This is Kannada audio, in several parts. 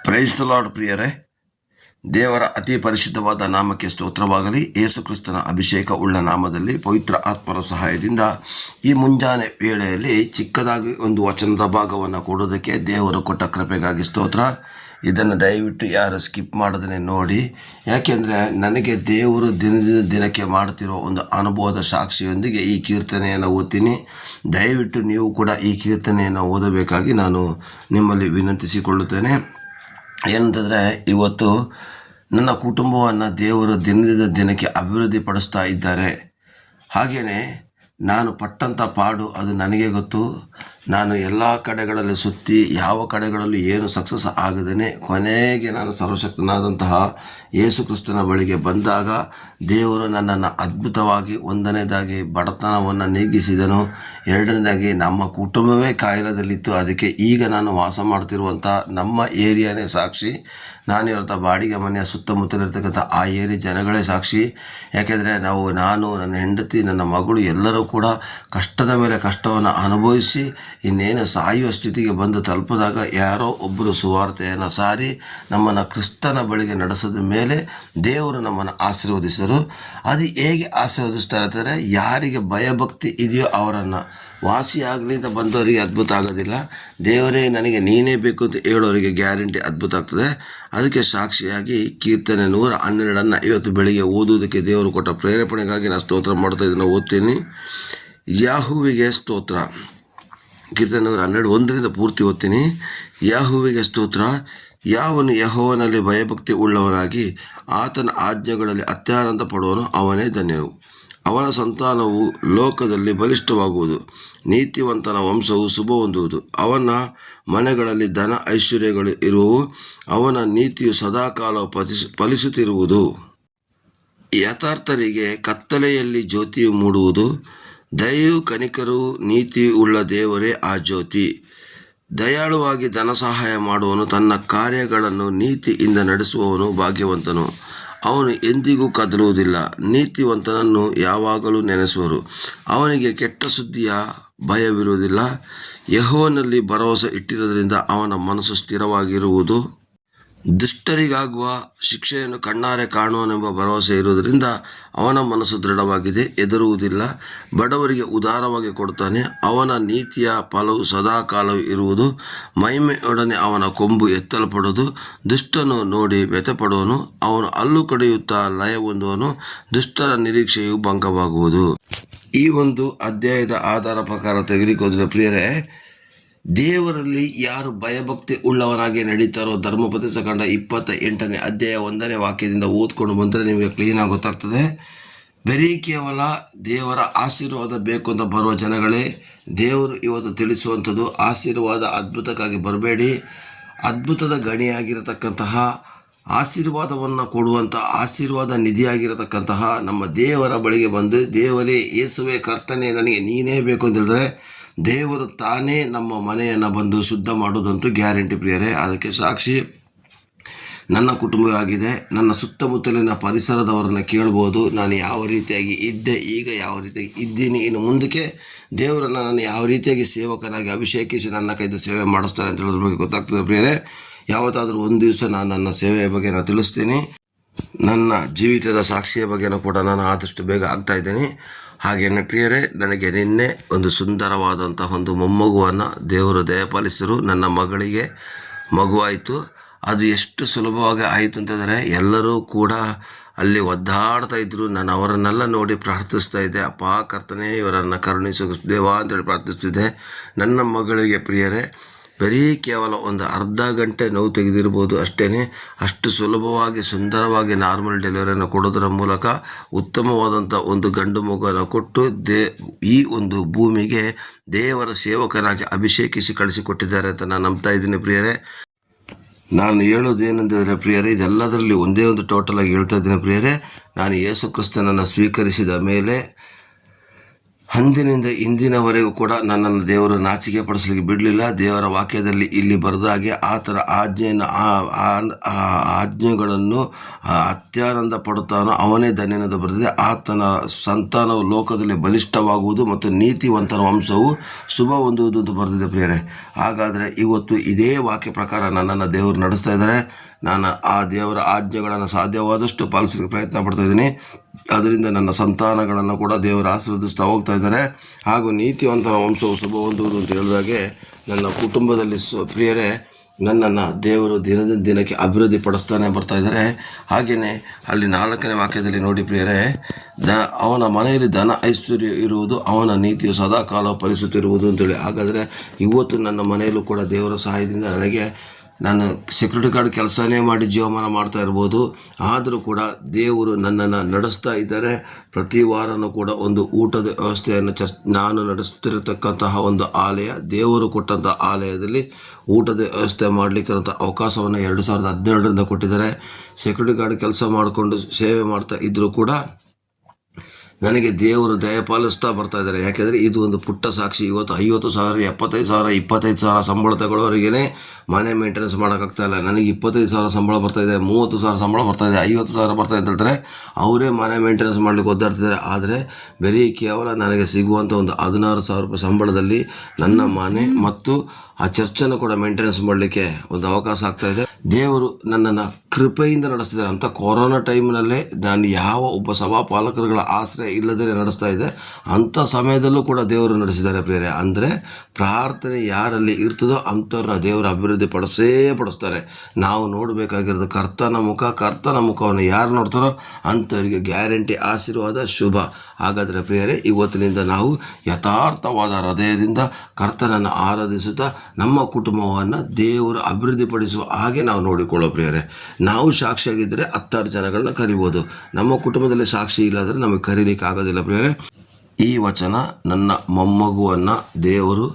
ಪ್ರೈಸ್ ದ ಲಾರ್ಡ್ ಪ್ರಿಯರೇ, ದೇವರ ಅತಿ ಪರಿಶುದ್ಧವಾದ ನಾಮಕ್ಕೆ ಸ್ತೋತ್ರವಾಗಲಿ. ಯೇಸು ಕ್ರಿಸ್ತನ ಅಭಿಷೇಕ ಉಳ್ಳ ನಾಮದಲ್ಲಿ ಪವಿತ್ರ ಆತ್ಮರ ಸಹಾಯದಿಂದ ಈ ಮುಂಜಾನೆ ವೇಳೆಯಲ್ಲಿ ಚಿಕ್ಕದಾಗಿ ಒಂದು ವಚನದ ಭಾಗವನ್ನು ಕೊಡೋದಕ್ಕೆ ದೇವರು ಕೊಟ್ಟ ಕೃಪೆಗಾಗಿ ಸ್ತೋತ್ರ. ಇದನ್ನು ದಯವಿಟ್ಟು ಯಾರು ಸ್ಕಿಪ್ ಮಾಡೋದನ್ನೇ ನೋಡಿ, ಯಾಕೆಂದರೆ ನನಗೆ ದೇವರು ದಿನದಿಂದ ದಿನಕ್ಕೆ ಮಾಡ್ತಿರೋ ಒಂದು ಅನುಭವದ ಸಾಕ್ಷಿಯೊಂದಿಗೆ ಈ ಕೀರ್ತನೆಯನ್ನು ಓದ್ತೀನಿ. ದಯವಿಟ್ಟು ನೀವು ಕೂಡ ಈ ಕೀರ್ತನೆಯನ್ನು ಓದಬೇಕಾಗಿ ನಾನು ನಿಮ್ಮಲ್ಲಿ ವಿನಂತಿಸಿಕೊಳ್ಳುತ್ತೇನೆ. ಏನಂತಂದರೆ, ಇವತ್ತು ನನ್ನ ಕುಟುಂಬವನ್ನು ದೇವರು ದಿನದಿಂದ ದಿನಕ್ಕೆ ಅಭಿವೃದ್ಧಿ ಪಡಿಸ್ತಾ ಇದ್ದಾರೆ. ಹಾಗೆಯೇ ನಾನು ಪಟ್ಟಂಥ ಪಾಡು ಅದು ನನಗೆ ಗೊತ್ತು. ನಾನು ಎಲ್ಲ ಕಡೆಗಳಲ್ಲಿ ಸುತ್ತಿ ಯಾವ ಕಡೆಗಳಲ್ಲಿ ಏನು ಸಕ್ಸಸ್ ಆಗದೇ ಕೊನೆಗೆ ನಾನು ಸರ್ವಶಕ್ತನಾದಂತಹ ಯೇಸು ಕ್ರಿಸ್ತನ ಬಳಿಗೆ ಬಂದಾಗ ದೇವರು ನನ್ನನ್ನು ಅದ್ಭುತವಾಗಿ, ಒಂದನೇದಾಗಿ ಬಡತನವನ್ನು ನೀಗಿಸಿದನು, ಎರಡನೇದಾಗಿ ನಮ್ಮ ಕುಟುಂಬವೇ ಕಾಯಿಲೆದಲ್ಲಿತ್ತು. ಅದಕ್ಕೆ ಈಗ ನಾನು ವಾಸ ಮಾಡ್ತಿರುವಂಥ ನಮ್ಮ ಏರಿಯಾನೇ ಸಾಕ್ಷಿ. ನಾನಿರೋಂಥ ಬಾಡಿಗೆ ಮನೆಯ ಸುತ್ತಮುತ್ತಲಿರ್ತಕ್ಕಂಥ ಆ ಏರಿಯಾ ಜನಗಳೇ ಸಾಕ್ಷಿ. ಯಾಕೆಂದರೆ ನಾನು ನನ್ನ ಹೆಂಡತಿ, ನನ್ನ ಮಗಳು ಎಲ್ಲರೂ ಕೂಡ ಕಷ್ಟದ ಮೇಲೆ ಕಷ್ಟವನ್ನು ಅನುಭವಿಸಿ ಇನ್ನೇನು ಸಾಯುವ ಸ್ಥಿತಿಗೆ ಬಂದು ತಲುಪಿದಾಗ ಯಾರೋ ಒಬ್ಬರು ಸುವಾರ್ತೆಯನ್ನು ಸಾರಿ ನಮ್ಮನ್ನು ಕ್ರಿಸ್ತನ ಬಳಿಗೆ ನಡೆಸಿದ ಮೇಲೆ ದೇವರು ನಮ್ಮನ್ನು ಆಶೀರ್ವದಿಸಿದರು. ಅದು ಹೇಗೆ ಆಶೀರ್ವದಿಸ್ತಾರೆ ಅಂತಂದರೆ, ಯಾರಿಗೆ ಭಯಭಕ್ತಿ ಇದೆಯೋ ಅವರನ್ನು, ವಾಸಿಯಾಗಲಿ ಅಂತ ಬಂದವರಿಗೆ ಅದ್ಭುತ ಆಗೋದಿಲ್ಲ. ದೇವರೇ ನನಗೆ ನೀನೇ ಬೇಕು ಅಂತ ಹೇಳೋರಿಗೆ ಗ್ಯಾರಂಟಿ ಅದ್ಭುತ ಆಗ್ತದೆ. ಅದಕ್ಕೆ ಸಾಕ್ಷಿಯಾಗಿ ಕೀರ್ತನೆ 112 ಇವತ್ತು ಬೆಳಿಗ್ಗೆ ಓದುವುದಕ್ಕೆ ದೇವರು ಕೊಟ್ಟ ಪ್ರೇರೇಪಣೆಗಾಗಿ ನಾನು ಸ್ತೋತ್ರ ಮಾಡ್ತಾ ಇದನ್ನು ಓದ್ತೀನಿ. ಯಾಹುವಿಗೆ ಸ್ತೋತ್ರ. ಕೀರ್ತನೆ 112 ಪೂರ್ತಿ ಓದ್ತೀನಿ. ಯಾಹುವಿಗೆ ಸ್ತೋತ್ರ. ಯಾವನು ಯೆಹೋವನಲ್ಲಿ ಭಯಭಕ್ತಿ ಉಳ್ಳವನಾಗಿ ಆತನ ಆಜ್ಞೆಗಳಲ್ಲಿ ಅತ್ಯಾನಂದ ಪಡುವನು ಅವನೇ ಧನ್ಯನು. ಅವನ ಸಂತಾನವು ಲೋಕದಲ್ಲಿ ಬಲಿಷ್ಠವಾಗುವುದು, ನೀತಿವಂತನ ವಂಶವು ಶುಭ ಹೊಂದುವುದು. ಅವನ ಮನೆಗಳಲ್ಲಿ ಧನ ಐಶ್ವರ್ಯಗಳು ಇರುವವು, ಅವನ ನೀತಿಯು ಸದಾಕಾಲ ಫಲಿಸುತ್ತಿರುವುದು. ಯಥಾರ್ಥರಿಗೆ ಕತ್ತಲೆಯಲ್ಲಿ ಜ್ಯೋತಿಯು ಮೂಡುವುದು, ದಯೆಯು ಕನಿಕರೂ ನೀತಿ ಉಳ್ಳ ದೇವರೇ ಆ ಜ್ಯೋತಿ. ದಯಾಳುವಾಗಿ ಧನ ಸಹಾಯ ಮಾಡುವನು, ತನ್ನ ಕಾರ್ಯಗಳನ್ನು ನೀತಿಯಿಂದ ನಡೆಸುವವನು ಭಾಗ್ಯವಂತನು. ಅವನು ಎಂದಿಗೂ ಕದಲುವುದಿಲ್ಲ, ನೀತಿವಂತನನ್ನು ಯಾವಾಗಲೂ ನೆನೆಸುವರು. ಅವನಿಗೆ ಕೆಟ್ಟ ಸುದ್ದಿಯ ಭಯವಿರುವುದಿಲ್ಲ. ಯೆಹೋವನಲ್ಲಿ ಭರವಸೆ ಇಟ್ಟಿರುವುದರಿಂದ ಅವನ ಮನಸ್ಸು ಸ್ಥಿರವಾಗಿರುವುದು. ದುಷ್ಟರಿಗಾಗುವ ಶಿಕ್ಷೆಯನ್ನು ಕಣ್ಣಾರೆ ಕಾಣುವನೆಂಬ ಭರವಸೆ ಇರುವುದರಿಂದ ಅವನ ಮನಸ್ಸು ದೃಢವಾಗಿದೆ, ಹೆದರುವುದಿಲ್ಲ. ಬಡವರಿಗೆ ಉದಾರವಾಗಿ ಕೊಡುತ್ತಾನೆ, ಅವನ ನೀತಿಯ ಫಲವು ಸದಾಕಾಲವೂ ಇರುವುದು. ಮಹಿಮೆಯೊಡನೆ ಅವನ ಕೊಂಬು ಎತ್ತಲ್ಪಡುವುದು. ದುಷ್ಟನು ನೋಡಿ ವ್ಯಥೆಪಡುವನು, ಅವನು ಹಲ್ಲು ಕಡಿಯುತ್ತಾ ಲಯ ಹೊಂದುವನು. ದುಷ್ಟರ ನಿರೀಕ್ಷೆಯು ಭಂಗವಾಗುವುದು. ಈ ಒಂದು ಅಧ್ಯಾಯದ ಆಧಾರ ಪ್ರಕಾರ ತೆಗೆದುಕೊಂಡ್ರೆ ಪ್ರಿಯರೇ, ದೇವರಲ್ಲಿ ಯಾರು ಭಯಭಕ್ತಿ ಉಳ್ಳವನಾಗಿ ನಡೀತಾರೋ, ಧರ್ಮೋಪದೇಶಕಾಂಡ 28ನೇ ಅಧ್ಯಾಯ 1ನೇ ವಾಕ್ಯದಿಂದ ಓದ್ಕೊಂಡು ಬಂದರೆ ನಿಮಗೆ ಕ್ಲೀನಾಗಿ ಗೊತ್ತಾಗ್ತದೆ. ಬರೀ ಕೇವಲ ದೇವರ ಆಶೀರ್ವಾದ ಬೇಕು ಅಂತ ಬರುವ ಜನಗಳೇ, ದೇವರು ಇವತ್ತು ತಿಳಿಸುವಂಥದ್ದು ಆಶೀರ್ವಾದ ಅದ್ಭುತಕ್ಕಾಗಿ ಬರಬೇಡಿ. ಅದ್ಭುತದ ಗಣಿಯಾಗಿರತಕ್ಕಂತಹ, ಆಶೀರ್ವಾದವನ್ನು ಕೊಡುವಂಥ, ಆಶೀರ್ವಾದ ನಿಧಿಯಾಗಿರತಕ್ಕಂತಹ ನಮ್ಮ ದೇವರ ಬಳಿಗೆ ಬಂದು, ದೇವರೇ ಯೇಸುವೆ ಕರ್ತನೇ ನನಗೆ ನೀನೇ ಬೇಕು ಅಂತ ಹೇಳಿದ್ರೆ ದೇವರು ತಾನೇ ನಮ್ಮ ಮನೆಯನ್ನು ಬಂದು ಶುದ್ಧ ಮಾಡೋದಂತೂ ಗ್ಯಾರಂಟಿ ಪ್ರಿಯರೇ. ಅದಕ್ಕೆ ಸಾಕ್ಷಿ ನನ್ನ ಕುಟುಂಬವಾಗಿದೆ. ನನ್ನ ಸುತ್ತಮುತ್ತಲಿನ ಪರಿಸರದವರನ್ನು ಕೇಳ್ಬೋದು, ನಾನು ಯಾವ ರೀತಿಯಾಗಿ ಇದ್ದೆ, ಈಗ ಯಾವ ರೀತಿಯಾಗಿ ಇದ್ದೀನಿ, ಇನ್ನು ಮುಂದಕ್ಕೆ ದೇವರನ್ನು ನಾನು ಯಾವ ರೀತಿಯಾಗಿ ಸೇವಕನಾಗಿ ಅಭಿಷೇಕಿಸಿ ನನ್ನ ಕೈಯಿಂದ ಸೇವೆ ಮಾಡಿಸ್ತಾರೆ ಅಂತ ಹೇಳೋದ್ರ ಬಗ್ಗೆ ಗೊತ್ತಾಗ್ತದೆ ಪ್ರಿಯರೇ. ಯಾವತ್ತಾದರೂ ಒಂದು ದಿವಸ ನಾನು ನನ್ನ ಸೇವೆಯ ಬಗ್ಗೆ ನಾನು ತಿಳಿಸ್ತೀನಿ. ನನ್ನ ಜೀವಿತದ ಸಾಕ್ಷಿಯ ಬಗ್ಗೆನೂ ಕೂಡ ನಾನು ಆದಷ್ಟು ಬೇಗ ಆಗ್ತಾಯಿದ್ದೀನಿ. ಹಾಗೆಯೇ ಪ್ರಿಯರೇ, ನನಗೆ ನಿನ್ನೆ ಒಂದು ಸುಂದರವಾದಂತಹ ಒಂದು ಮೊಮ್ಮಗುವನ್ನು ದೇವರು ದಯಪಾಲಿಸಿದರು. ನನ್ನ ಮಗಳಿಗೆ ಮಗುವಾಯಿತು. ಅದು ಎಷ್ಟು ಸುಲಭವಾಗಿ ಆಯಿತು ಅಂತಂದರೆ, ಎಲ್ಲರೂ ಕೂಡ ಅಲ್ಲಿ ಒದ್ದಾಡ್ತಾ ಇದ್ದರು. ನಾನು ಅವರನ್ನೆಲ್ಲ ನೋಡಿ ಪ್ರಾರ್ಥಿಸ್ತಾ ಇದ್ದೆ, ಅಪ್ಪ ಕರ್ತನೇ ಇವರನ್ನು ಕರುಣಿಸು ದೇವಾ ಅಂತೇಳಿ ಪ್ರಾರ್ಥಿಸ್ತಿದ್ದೆ. ನನ್ನ ಮಗಳಿಗೆ ಪ್ರಿಯರೇ, ಬರೀ ಕೇವಲ ಒಂದು ಅರ್ಧ ಗಂಟೆ ನೋವು ತೆಗೆದಿರ್ಬೋದು ಅಷ್ಟೇ. ಅಷ್ಟು ಸುಲಭವಾಗಿ ಸುಂದರವಾಗಿ ನಾರ್ಮಲ್ ಡೆಲಿವರಿಯನ್ನು ಕೊಡೋದರ ಮೂಲಕ ಉತ್ತಮವಾದಂಥ ಒಂದು ಗಂಡು ಮಗುವನ್ನು ಕೊಟ್ಟು ಈ ಒಂದು ಭೂಮಿಗೆ ದೇವರ ಸೇವಕನಾಗಿ ಅಭಿಷೇಕಿಸಿ ಕಳಿಸಿಕೊಟ್ಟಿದ್ದಾರೆ ಅಂತ ನಾನು ನಂಬ್ತಾ ಇದ್ದೀನಿ ಪ್ರಿಯರೇ. ನಾನು ಹೇಳೋದೇನೆಂದರೆ ಪ್ರಿಯರೇ, ಇದೆಲ್ಲದರಲ್ಲಿ ಒಂದೇ ಒಂದು ಟೋಟಲಾಗಿ ಹೇಳ್ತಾ ಇದ್ದೀನಿ ಪ್ರಿಯರೇ. ನಾನು ಯೇಸು ಕ್ರಿಸ್ತನನ್ನು ಸ್ವೀಕರಿಸಿದ ಮೇಲೆ ಅಂದಿನಿಂದ ಇಂದಿನವರೆಗೂ ಕೂಡ ನನ್ನನ್ನು ದೇವರು ನಾಚಿಕೆ ಪಡಿಸಲಿಕ್ಕೆ ಬಿಡಲಿಲ್ಲ. ದೇವರ ವಾಕ್ಯದಲ್ಲಿ ಇಲ್ಲಿ ಬರೆದ ಹಾಗೆ ಆತನ ಆಜ್ಞೆಯನ್ನು ಆಜ್ಞೆಗಳನ್ನು ಅತ್ಯಾನಂದ ಪಡುತ್ತಾನೋ ಅವನೇ ಧನ್ಯನೆಂದು ಬರೆದಿದೆ. ಆತನ ಸಂತಾನವು ಲೋಕದಲ್ಲಿ ಬಲಿಷ್ಠವಾಗುವುದು ಮತ್ತು ನೀತಿವಂತನ ವಂಶವು ಶುಭ ಹೊಂದುವುದು ಅಂತ ಬರೆದಿದೆ ಪ್ರಿಯರೇ. ಹಾಗಾದರೆ ಇವತ್ತು ಇದೇ ವಾಕ್ಯ ಪ್ರಕಾರ ನನ್ನನ್ನು ದೇವರು ನಡೆಸ್ತಾ ಇದ್ದಾರೆ. ನಾನು ಆ ದೇವರ ಆಜ್ಞೆಗಳನ್ನು ಸಾಧ್ಯವಾದಷ್ಟು ಪಾಲಿಸಲಿಕ್ಕೆ ಪ್ರಯತ್ನ ಪಡ್ತಾ ಇದ್ದೀನಿ. ಅದರಿಂದ ನನ್ನ ಸಂತಾನಗಳನ್ನು ಕೂಡ ದೇವರು ಆಶೀರ್ವದಿಸ್ತಾ ಹೋಗ್ತಾ ಇದ್ದಾರೆ. ಹಾಗೂ ನೀತಿವಂತನ ವಂಶವು ಶುಭ ಹೊಂದುವುದು ಅಂತ ಹೇಳಿದಾಗೆ ನನ್ನ ಕುಟುಂಬದಲ್ಲಿ ಪ್ರಿಯರೇ ನನ್ನನ್ನು ದೇವರು ದಿನದಿಂದ ದಿನಕ್ಕೆ ಅಭಿವೃದ್ಧಿ ಪಡಿಸ್ತಾನೆ ಬರ್ತಾ ಇದ್ದಾರೆ. ಹಾಗೆಯೇ ಅಲ್ಲಿ 4ನೇ ವಾಕ್ಯದಲ್ಲಿ ನೋಡಿ ಪ್ರಿಯರೇ, ಅವನ ಮನೆಯಲ್ಲಿ ಧನ ಐಶ್ವರ್ಯ ಇರುವುದು, ಅವನ ನೀತಿಯು ಸದಾಕಾಲ ಫಲಿಸುತ್ತಿರುವುದು ಅಂತೇಳಿ. ಹಾಗಾದರೆ ಇವತ್ತು ನನ್ನ ಮನೆಯಲ್ಲೂ ಕೂಡ ದೇವರ ಸಹಾಯದಿಂದ ನನಗೆ ನಾನು ಸೆಕ್ಯೂರಿಟಿ ಗಾರ್ಡ್ ಕೆಲಸನೇ ಮಾಡಿ ಜೀವಮಾನ ಮಾಡ್ತಾ ಇರ್ಬೋದು. ಆದರೂ ಕೂಡ ದೇವರು ನನ್ನನ್ನು ನಡೆಸ್ತಾ ಇದ್ದಾರೆ. ಪ್ರತಿ ವಾರನೂ ಕೂಡ ಒಂದು ಊಟದ ವ್ಯವಸ್ಥೆಯನ್ನು ನಾನು ನಡೆಸ್ತಿರತಕ್ಕಂತಹ ಒಂದು ಆಲಯ, ದೇವರು ಕೊಟ್ಟಂಥ ಆಲಯದಲ್ಲಿ ಊಟದ ವ್ಯವಸ್ಥೆ ಮಾಡಲಿಕ್ಕಿರೋಂಥ ಅವಕಾಶವನ್ನು 2012ರಿಂದ ಕೊಟ್ಟಿದ್ದಾರೆ. ಸೆಕ್ಯೂರಿಟಿ ಗಾರ್ಡ್ ಕೆಲಸ ಮಾಡಿಕೊಂಡು ಸೇವೆ ಮಾಡ್ತಾ ಇದ್ದರೂ ಕೂಡ ನನಗೆ ದೇವರು ದಯಪಾಲಿಸ್ತಾ ಬರ್ತಾ ಇದ್ದಾರೆ. ಯಾಕೆಂದರೆ ಇದು ಒಂದು ಪುಟ್ಟ ಸಾಕ್ಷಿ. ಇವತ್ತು 50,000, 75,000, 25,000 ಸಂಬಳ ತಗೊಳ್ಳೋರಿಗೇ ಮನೆ ಮೇಂಟೆನೆನ್ಸ್ ಮಾಡೋಕ್ಕಾಗ್ತಾಯಿಲ್ಲ. ನನಗೆ 25,000 ಸಂಬಳ ಬರ್ತಾಯಿದೆ, 30,000 ಸಂಬಳ ಬರ್ತಾಯಿದೆ, 50,000 ಬರ್ತಾಯಿದೆ ಅಂತ ಹೇಳ್ತಾರೆ. ಅವರೇ ಮನೆ ಮೇಂಟೆನೆನ್ಸ್ ಮಾಡಲಿಕ್ಕೆ ಒದ್ದಾಡ್ತಿದ್ದಾರೆ. ಆದರೆ ಬರೀ ಕೇವಲ ನನಗೆ ಸಿಗುವಂಥ ಒಂದು 16,000 ರೂಪಾಯಿ ಸಂಬಳದಲ್ಲಿ ನನ್ನ ಮನೆ ಮತ್ತು ಆ ಚರ್ಚನ್ನು ಕೂಡ ಮೇಂಟೆನೆನ್ಸ್ ಮಾಡಲಿಕ್ಕೆ ಒಂದು ಅವಕಾಶ ಆಗ್ತಾಯಿದೆ. ದೇವರು ನನ್ನನ್ನು ಕೃಪೆಯಿಂದ ನಡೆಸ್ತಿದ್ದಾರೆ. ಅಂಥ ಕೊರೋನಾ ಟೈಮ್ನಲ್ಲೇ ನಾನು ಯಾವ ಒಬ್ಬ ಸಭಾಪಾಲಕರುಗಳ ಆಶ್ರಯ ಇಲ್ಲದೇ ನಡೆಸ್ತಾ ಇದ್ದೆ. ಅಂಥ ಸಮಯದಲ್ಲೂ ಕೂಡ ದೇವರು ನಡೆಸಿದ್ದಾರೆ ಪ್ರಿಯರೇ. ಅಂದರೆ ಪ್ರಾರ್ಥನೆ ಯಾರಲ್ಲಿ ಇರ್ತದೋ ಅಂಥವ್ರನ್ನ ದೇವರು ಅಭಿವೃದ್ಧಿ ಪಡಿಸ್ತಾರೆ. ನಾವು ನೋಡಬೇಕಾಗಿರೋದು ಕರ್ತನ ಮುಖವನ್ನು ಯಾರು ನೋಡ್ತಾರೋ ಅಂಥವರಿಗೆ ಗ್ಯಾರಂಟಿ ಆಶೀರ್ವಾದ ಶುಭ. ಹಾಗಾದರೆ ಪ್ರಿಯರೇ, ಇವತ್ತಿನಿಂದ ನಾವು ಯಥಾರ್ಥವಾದ ಹೃದಯದಿಂದ ಕರ್ತನನ್ನು ಆರಾಧಿಸುತ್ತಾ ನಮ್ಮ ಕುಟುಂಬವನ್ನು ದೇವರು ಅಭಿವೃದ್ಧಿಪಡಿಸುವ ಹಾಗೆ ನಾವು ನೋಡಿಕೊಳ್ಳೋ ಪ್ರಿಯರೇ. ನಾವು ಸಾಕ್ಷಿಯಾಗಿದ್ದರೆ 10 ಜನಗಳನ್ನ ಕರಿಬೋದು. ನಮ್ಮ ಕುಟುಂಬದಲ್ಲಿ ಸಾಕ್ಷಿ ಇಲ್ಲಾಂದರೆ ನಮಗೆ ಕರೀಲಿಕ್ಕೆ ಆಗೋದಿಲ್ಲ ಪ್ರಿಯರೇ. ಈ ವಚನ ನನ್ನ ಮೊಮ್ಮಗುವನ್ನು ದೇವರು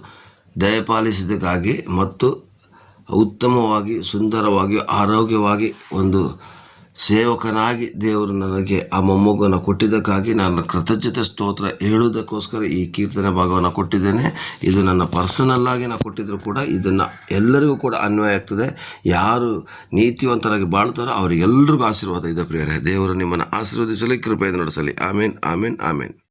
ದಯಪಾಲಿಸಿದ್ದಕ್ಕಾಗಿ ಮತ್ತು ಉತ್ತಮವಾಗಿ, ಸುಂದರವಾಗಿ, ಆರೋಗ್ಯವಾಗಿ ಒಂದು ಸೇವಕನಾಗಿ ದೇವರು ನನಗೆ ಆ ಮೊಮ್ಮಗನ್ನು ಕೊಟ್ಟಿದ್ದಕ್ಕಾಗಿ ನಾನು ಕೃತಜ್ಞತೆ ಸ್ತೋತ್ರ ಹೇಳುವುದಕ್ಕೋಸ್ಕರ ಈ ಕೀರ್ತನೆ ಭಾಗವನ್ನು ಕೊಟ್ಟಿದ್ದೇನೆ. ಇದು ನನ್ನ ಪರ್ಸನಲ್ಲಾಗಿ ನಾನು ಕೊಟ್ಟಿದ್ದರೂ ಕೂಡ ಇದನ್ನು ಎಲ್ಲರಿಗೂ ಕೂಡ ಅನ್ವಯ ಆಗ್ತದೆ. ಯಾರು ನೀತಿವಂತರಾಗಿ ಬಾಳ್ತಾರೋ ಅವರಿಗೆಲ್ಲರಿಗೂ ಆಶೀರ್ವಾದ ಇದೆ ಪ್ರಿಯರೇ. ದೇವರು ನಿಮ್ಮನ್ನು ಆಶೀರ್ವದಿಸಲಿ, ಕೃಪೆಯಿಂದ ನಡೆಸಲಿ. ಆಮೇನ್, ಆಮೇನ್, ಆಮೇನ್.